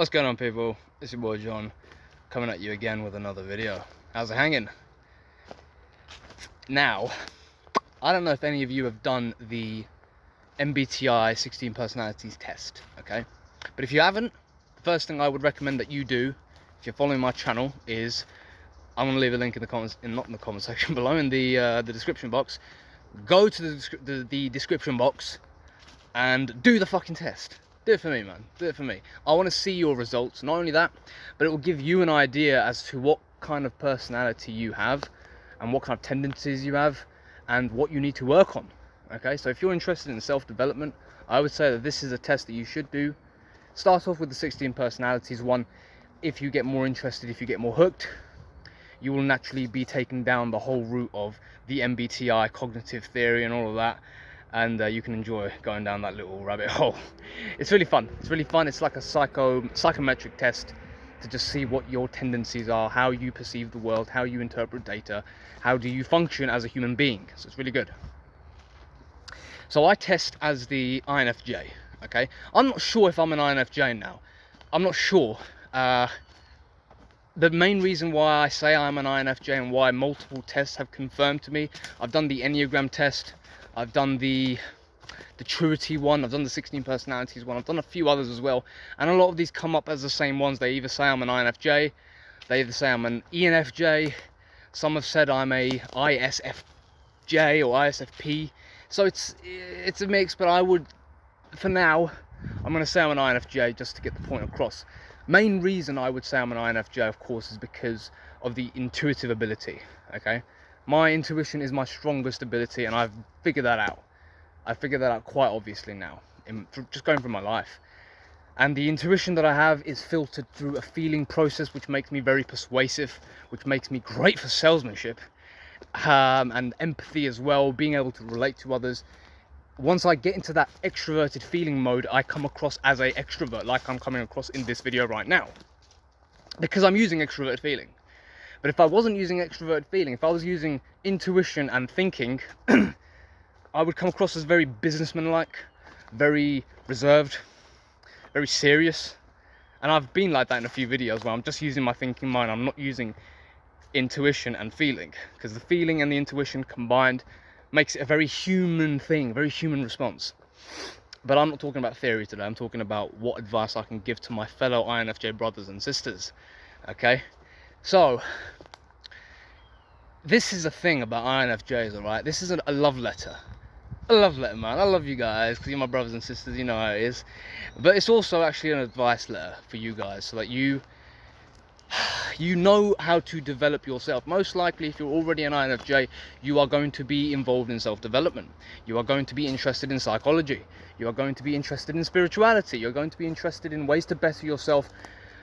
What's going on, people? It's your boy John, coming at you again with another video. How's it hanging? Now, I don't know if any of you have done the MBTI 16 personalities test, okay? But if you haven't, the first thing I would recommend that you do, if you're following my channel, is I'm going to leave a link in the comments, not in the comment section below, in the description box. Go to the description box and do the fucking test. Do it for me, man. Do it for me. I want to see your results. Not only that, but it will give you an idea as to what kind of personality you have and what kind of tendencies you have and what you need to work on. Okay, so if you're interested in self-development, I would say that this is a test that you should do. Start off with the 16 personalities one. If you get more interested, if you get more hooked, you will naturally be taken down the whole route of the MBTI cognitive theory and all of that, and you can enjoy going down that little rabbit hole. It's really fun. It's really fun. It's like a psychometric test to just see what your tendencies are, how you perceive the world, how you interpret data, how do you function as a human being. So it's really good. So I test as the INFJ. Okay, I'm not sure if I'm an INFJ now. I'm not sure. The main reason why I say I'm an INFJ and why multiple tests have confirmed to me, I've done the Enneagram test, I've done the Truity one, I've done the 16 personalities one, I've done a few others as well, and a lot of these come up as the same ones. They either say I'm an INFJ, they either say I'm an ENFJ, some have said I'm a ISFJ or ISFP, so it's a mix, but I would, for now, I'm going to say I'm an INFJ just to get the point across. Main reason I would say I'm an INFJ, of course, is because of the intuitive ability, okay? My intuition is my strongest ability, and I've figured that out. I figured that out quite obviously now, just going through my life. And the intuition that I have is filtered through a feeling process, which makes me very persuasive, which makes me great for salesmanship, and empathy as well, being able to relate to others. Once I get into that extroverted feeling mode, I come across as an extrovert, like I'm coming across in this video right now, because I'm using extroverted feeling. But if I wasn't using extroverted feeling, if I was using intuition and thinking, I would come across as very businessman-like, very reserved, very serious. And I've been like that in a few videos where I'm just using my thinking mind. I'm not using intuition and feeling, because the feeling and the intuition combined makes it a very human thing, very human response. But I'm not talking about theory today. I'm talking about what advice I can give to my fellow INFJ brothers and sisters. Okay, so this is a thing about INFJs, all right? This isn't a love letter. A love letter, man. I love you guys because you're my brothers and sisters. You know how it is. But it's also actually an advice letter for you guys, so that you know how to develop yourself. Most likely, if you're already an INFJ, you are going to be involved in self-development. You are going to be interested in psychology. You are going to be interested in spirituality. You're going to be interested in ways to better yourself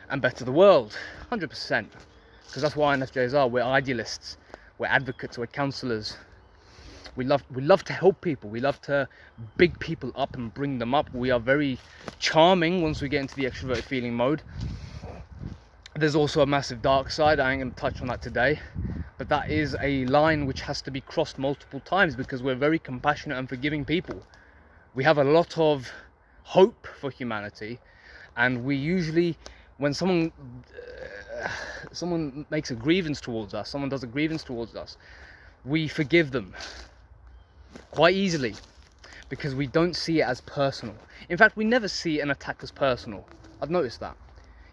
and better the world. 100%. Because that's what INFJs are. We're idealists. We're advocates. We're counselors. We love to help people. We love to big people up and bring them up. We are very charming once we get into the extroverted feeling mode. There's also a massive dark side. I ain't going to touch on that today, but that is a line which has to be crossed multiple times, because we're very compassionate and forgiving people. We have a lot of hope for humanity, and we usually, when someone makes a grievance towards us, someone does a grievance towards us, we forgive them quite easily, because we don't see it as personal. In fact, we never see an attack as personal. I've noticed that.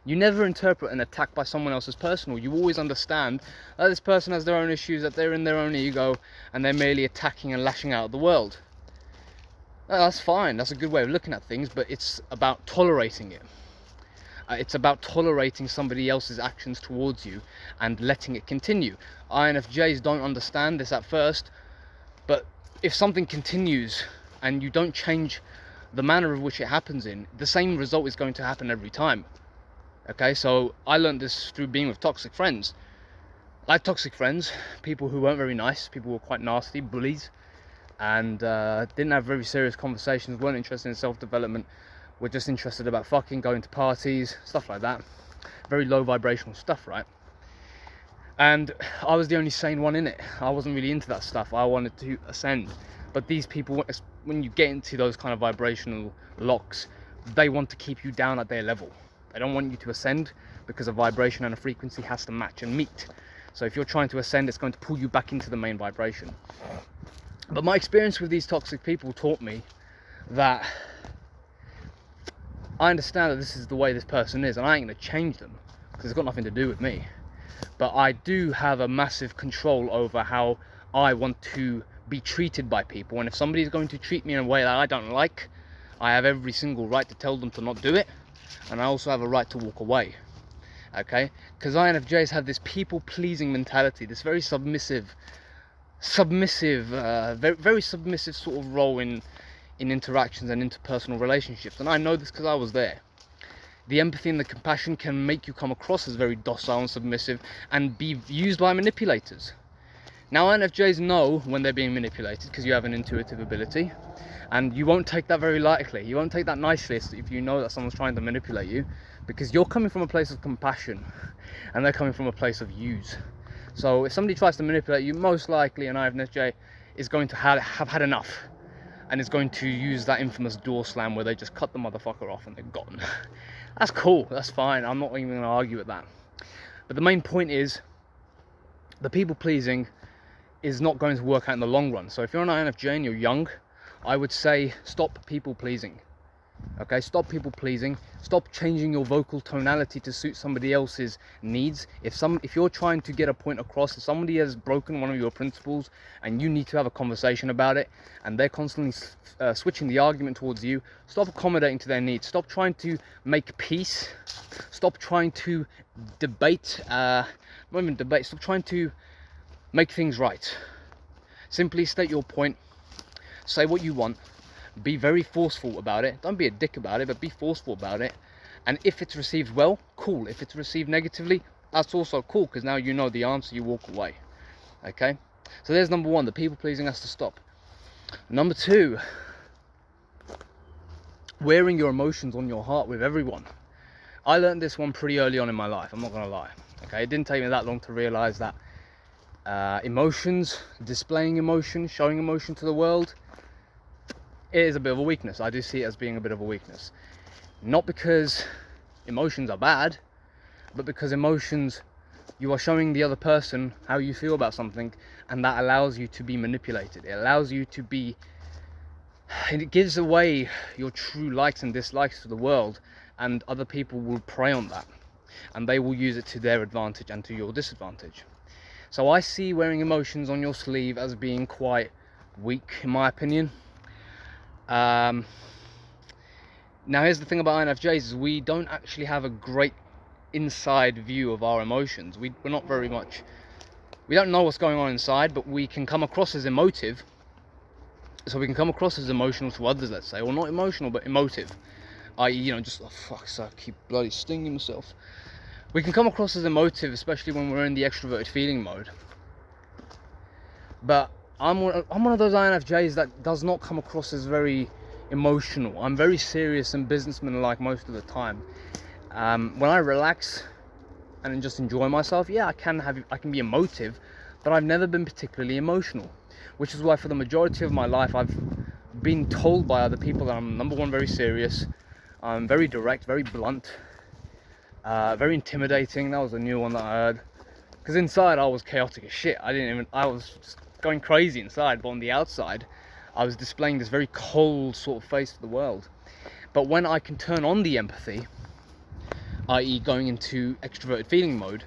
You never interpret an attack by someone else as personal. You always understand that this person has their own issues, that they're in their own ego, and they're merely attacking and lashing out at the world. That's fine. That's a good way of looking at things, but it's about tolerating it. It's about tolerating somebody else's actions towards you and letting it continue. INFJs don't understand this at first, but if something continues and you don't change the manner of which it happens in, the same result is going to happen every time. Okay, so I learned this through being with toxic friends. I had toxic friends, people who weren't very nice, people who were quite nasty, bullies, and didn't have very serious conversations, weren't interested in self-development, were just interested about fucking, going to parties, stuff like that. Very low vibrational stuff, right? And I was the only sane one in it. I wasn't really into that stuff. I wanted to ascend. But these people, when you get into those kind of vibrational locks, they want to keep you down at their level. They don't want you to ascend because a vibration and a frequency has to match and meet. So if you're trying to ascend, it's going to pull you back into the main vibration. But my experience with these toxic people taught me that I understand that this is the way this person is, and I ain't going to change them because it's got nothing to do with me. But I do have a massive control over how I want to be treated by people, and if somebody's going to treat me in a way that I don't like, I have every single right to tell them to not do it, and I also have a right to walk away. Okay, because INFJs have this people-pleasing mentality, this very submissive, very submissive sort of role in interactions and interpersonal relationships. And I know this because I was there. The empathy and the compassion can make you come across as very docile and submissive and be used by manipulators. Now, INFJs know when they're being manipulated because you have an intuitive ability, and you won't take that very lightly. You won't take that nicely if you know that someone's trying to manipulate you, because you're coming from a place of compassion and they're coming from a place of use. So if somebody tries to manipulate you, most likely an INFJ is going to have had enough, and is going to use that infamous door slam where they just cut the motherfucker off and they're gone. That's cool, that's fine, I'm not even going to argue with that. But the main point is, the people pleasing is not going to work out in the long run. So if you're an INFJ and you're young, I would say stop people pleasing. Okay, stop people pleasing. Stop changing your vocal tonality to suit somebody else's needs. If you're trying to get a point across, if somebody has broken one of your principles and you need to have a conversation about it, and they're constantly switching the argument towards you, stop accommodating to their needs. Stop trying to make peace. Stop trying to debate. Not even debate. Stop trying to make things right. Simply state your point. Say what you want. Be very forceful about it. Don't be a dick about it, but be forceful about it. And if it's received well, cool. If it's received negatively, that's also cool, because now you know the answer, you walk away. Okay? So there's number one, the people pleasing has to stop. Number two, wearing your emotions on your heart with everyone. I learned this one pretty early on in my life, I'm not going to lie. Okay, it didn't take me that long to realize that emotions, displaying emotion, showing emotion to the world, it is a bit of a weakness. I do see it as being a bit of a weakness. Not because emotions are bad, but because emotions, you are showing the other person how you feel about something, and that allows you to be manipulated. It allows you to be, and it gives away your true likes and dislikes to the world, and other people will prey on that, and they will use it to their advantage and to your disadvantage. So I see wearing emotions on your sleeve as being quite weak, in my opinion. Now here's the thing about INFJs, is we don't actually have a great inside view of our emotions. We're not very much, we don't know what's going on inside, but we can come across as emotive. So we can come across as emotional to others, let's say, or not emotional but emotive, i.e., just, oh fuck, so I keep bloody stinging myself. We can come across as emotive, especially when we're in the extroverted feeling mode. But I'm one of those INFJs that does not come across as very emotional. I'm very serious and businessman-like most of the time. When I relax and just enjoy myself, yeah, I can be emotive, but I've never been particularly emotional. Which is why for the majority of my life, I've been told by other people that I'm, number one, very serious. I'm very direct, very blunt, very intimidating. That was a new one that I heard. Because inside I was chaotic as shit. I was just going crazy inside, but on the outside I was displaying this very cold sort of face to the world. But when I can turn on the empathy, i.e. going into extroverted feeling mode,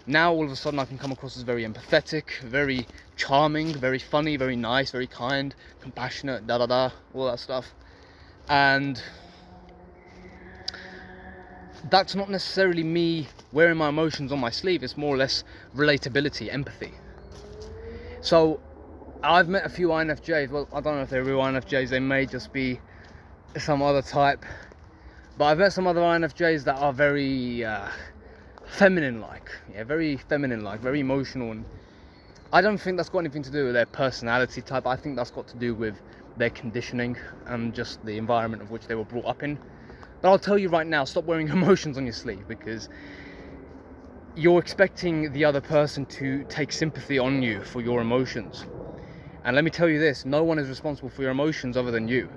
now all of a sudden I can come across as very empathetic, very charming, very funny, very nice, very kind, compassionate, all that stuff. And that's not necessarily me wearing my emotions on my sleeve. It's more or less relatability, empathy. So I've met a few INFJs. Well, I don't know if they're real INFJs. They may just be some other type. But I've met some other INFJs that are very feminine-like. Yeah, very feminine-like, very emotional. And I don't think that's got anything to do with their personality type. I think that's got to do with their conditioning and just the environment of which they were brought up in. But I'll tell you right now, stop wearing emotions on your sleeve, because you're expecting the other person to take sympathy on you for your emotions. And let me tell you this, no one is responsible for your emotions other than you.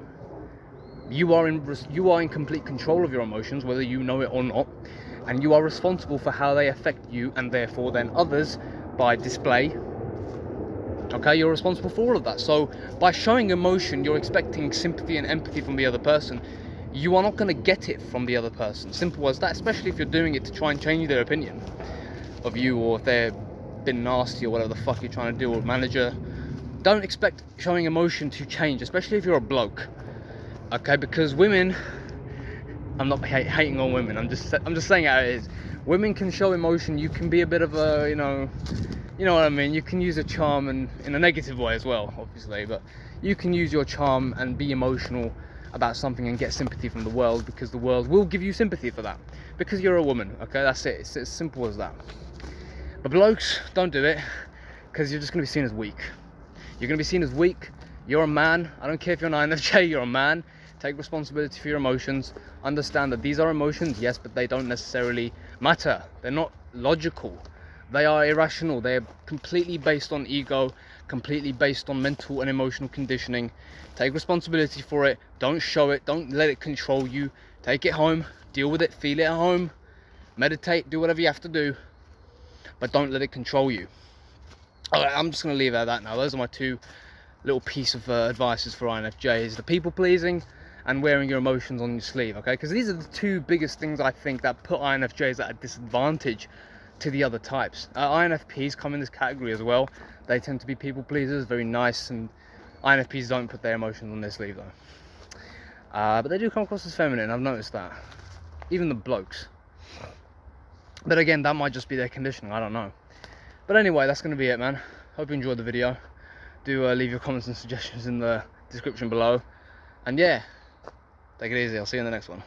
You are in complete control of your emotions, whether you know it or not, and you are responsible for how they affect you and therefore then others by display. Okay, you're responsible for all of that. So by showing emotion, you're expecting sympathy and empathy from the other person. You are not going to get it from the other person. Simple as that, especially if you're doing it to try and change their opinion of you, or if they're been nasty or whatever the fuck you're trying to do, or manager. Don't expect showing emotion to change, especially if you're a bloke. Okay, because women, I'm not hating on women, I'm just saying how it is. Women can show emotion. You can be a bit of a, you know what I mean. You can use a charm, and in a negative way as well, obviously, but you can use your charm and be emotional about something and get sympathy from the world, because the world will give you sympathy for that, because you're a woman. Okay, that's it. It's as simple as that. But blokes, don't do it, because you're just going to be seen as weak. You're going to be seen as weak. You're a man. I don't care if you're an INFJ, you're a man. Take responsibility for your emotions. Understand that these are emotions, yes, but they don't necessarily matter. They're not logical. They are irrational. They're completely based on ego, completely based on mental and emotional conditioning. Take responsibility for it. Don't show it. Don't let it control you. Take it home. Deal with it. Feel it at home. Meditate. Do whatever you have to do. But don't let it control you. Alright, I'm just going to leave it at that now. Those are my two little piece of advices for INFJs. The people pleasing and wearing your emotions on your sleeve, okay? Because these are the two biggest things I think that put INFJs at a disadvantage to the other types. INFPs come in this category as well. They tend to be people pleasers, very nice, and INFPs don't put their emotions on their sleeve though. But they do come across as feminine, I've noticed that. Even the blokes. But again, that might just be their conditioning, I don't know. But anyway, that's going to be it, man. Hope you enjoyed the video. Do leave your comments and suggestions in the description below. And yeah, take it easy. I'll see you in the next one.